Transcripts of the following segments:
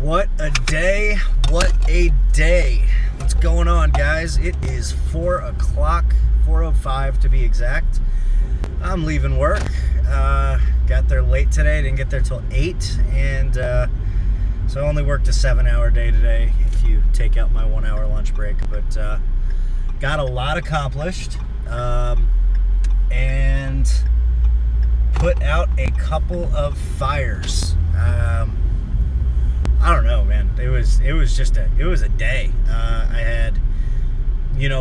What a day. What a day. What's going on, guys? It is 4 o'clock, 4:05 to be exact. I'm leaving work. Got there late today. Didn't get there till 8. And so I only worked a 7-hour day today if you take out my 1-hour lunch break. But got a lot accomplished. And put out a couple of fires. I don't know, man. It was a day. I had,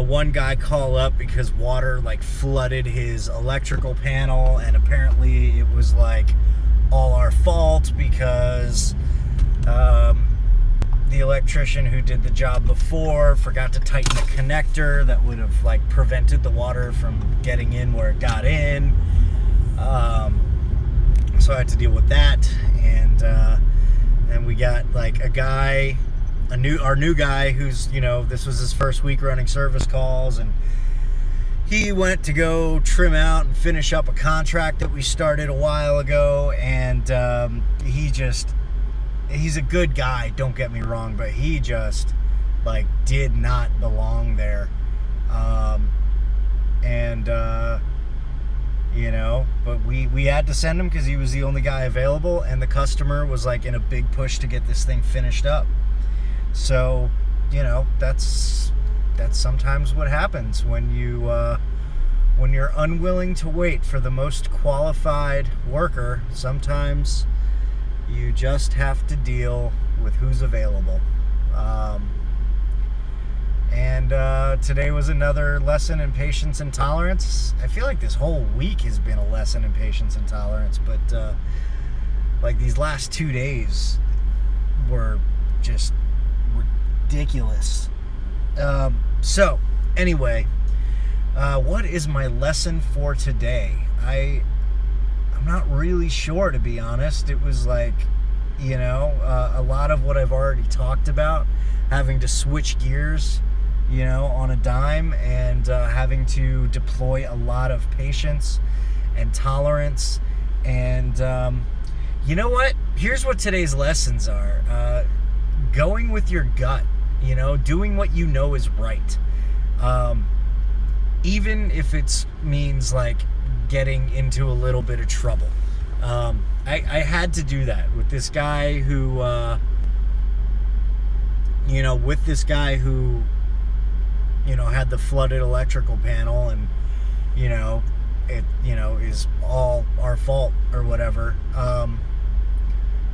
one guy call up because water flooded his electrical panel, and apparently it was all our fault because the electrician who did the job before forgot to tighten the connector that would have prevented the water from getting in where it got in. So I had to deal with that, and we got our new guy who's, this was his first week running service calls, and he went to go trim out and finish up a contract that we started a while ago, and he's a good guy, don't get me wrong, but he just did not belong there. But we had to send him because he was the only guy available, and the customer was in a big push to get this thing finished up. So, that's sometimes what happens when you're unwilling to wait for the most qualified worker. Sometimes you just have to deal with who's available. Today was another lesson in patience and tolerance. I feel like this whole week has been a lesson in patience and tolerance, but these last 2 days were just ridiculous. So anyway, what is my lesson for today? I'm not really sure, to be honest. It was a lot of what I've already talked about, having to switch gears on a dime, and having to deploy a lot of patience and tolerance. And you know what? Here's what today's lessons are. Going with your gut, doing what you know is right. Even if it means getting into a little bit of trouble. I had to do that with this guy who, had the flooded electrical panel, and it is all our fault or whatever.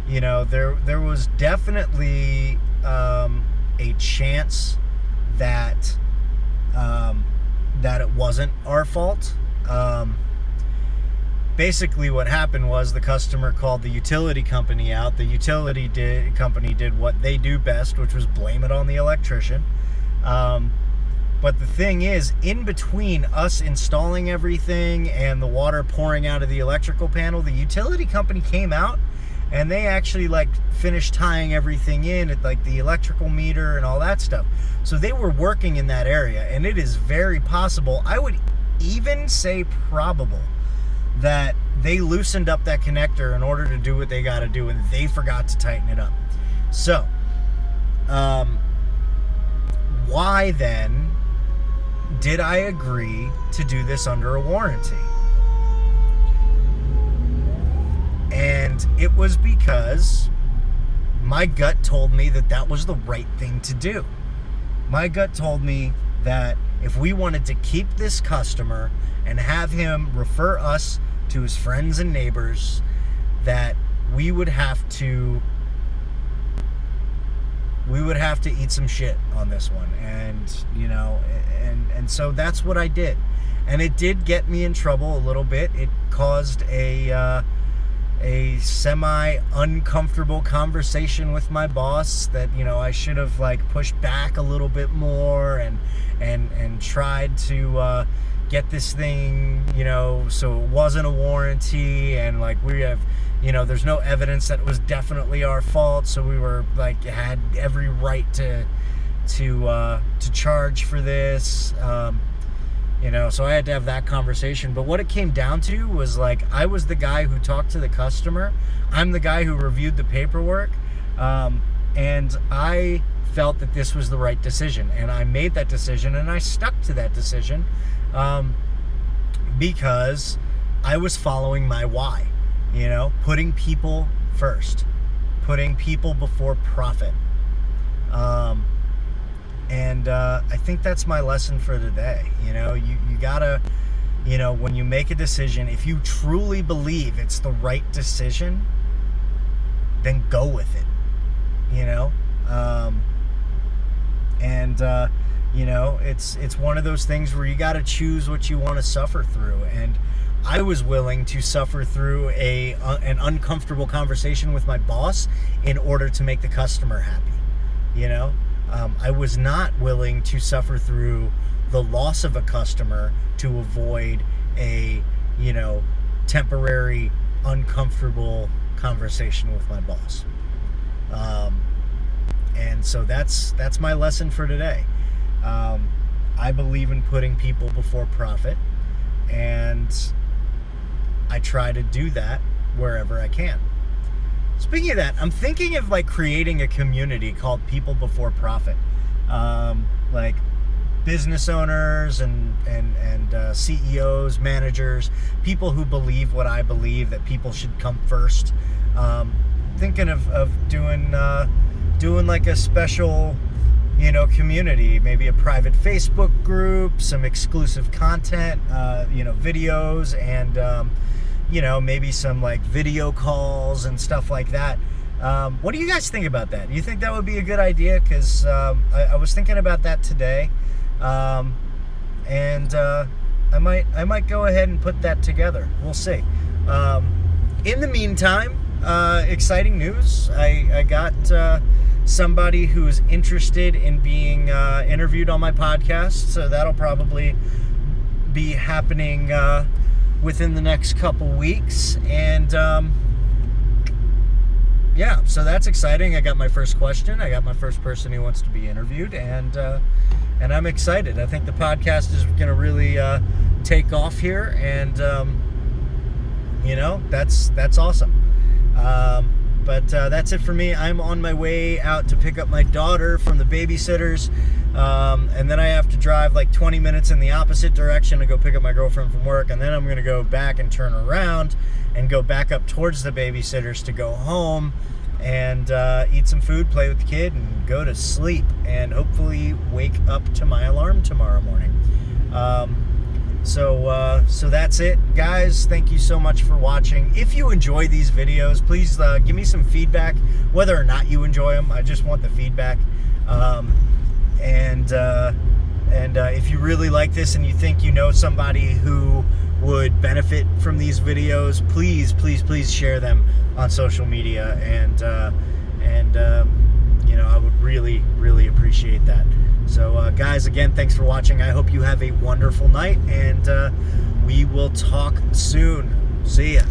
There was definitely a chance that it wasn't our fault. Basically what happened was the customer called the utility company out. The utility company did what they do best, which was blame it on the electrician. But the thing is, in between us installing everything and the water pouring out of the electrical panel, the utility company came out and they actually finished tying everything in at the electrical meter and all that stuff. So they were working in that area, and it is very possible, I would even say probable, that they loosened up that connector in order to do what they got to do, and they forgot to tighten it up. So, why then did I agree to do this under a warranty? And it was because my gut told me that was the right thing to do. My gut told me that if we wanted to keep this customer and have him refer us to his friends and neighbors, that we would have to eat some shit on this one. And and so that's what I did. And it did get me in trouble a little bit. It caused a semi-uncomfortable conversation with my boss that, I should have pushed back a little bit more and tried to get this thing, so it wasn't a warranty, and we have, there's no evidence that it was definitely our fault, so we were had every right to charge for this. So I had to have that conversation. But what it came down to was I was the guy who talked to the customer. I'm the guy who reviewed the paperwork. And I felt that this was the right decision, and I made that decision, and I stuck to that decision because I was following my why, putting people first, putting people before profit. And I think that's my lesson for today. You gotta, when you make a decision, if you truly believe it's the right decision, then go with it, it's one of those things where you got to choose what you want to suffer through. And I was willing to suffer through an uncomfortable conversation with my boss in order to make the customer happy. I was not willing to suffer through the loss of a customer to avoid a, temporary uncomfortable conversation with my boss. And so that's my lesson for today. I believe in putting people before profit, and I try to do that wherever I can. Speaking of that, I'm thinking of creating a community called People Before Profit. Like business owners and CEOs, managers, people who believe what I believe, that people should come first. Thinking of doing a special, community, maybe a private Facebook group, some exclusive content, videos, and maybe some video calls and stuff like that. What do you guys think about that? Do you think that would be a good idea? Because I was thinking about that today, and I might go ahead and put that together. We'll see. In the meantime, exciting news. I got somebody who's interested in being interviewed on my podcast, so that'll probably be happening within the next couple weeks. And so that's exciting. I got my first question. I got my first person who wants to be interviewed, and I'm excited. I think the podcast is going to really take off here, and that's awesome. But that's it for me. I'm on my way out to pick up my daughter from the babysitters, and then I have to drive 20 minutes in the opposite direction to go pick up my girlfriend from work, and then I'm going to go back and turn around and go back up towards the babysitters to go home and eat some food, play with the kid, and go to sleep, and hopefully wake up to my alarm tomorrow morning. So that's it, guys. Thank you so much for watching. If you enjoy these videos, please give me some feedback, whether or not you enjoy them. I just want the feedback. And if you really like this and you think somebody who would benefit from these videos, please share them on social media, and I would really appreciate that. So guys, again, thanks for watching. I hope you have a wonderful night, and we will talk soon. See ya.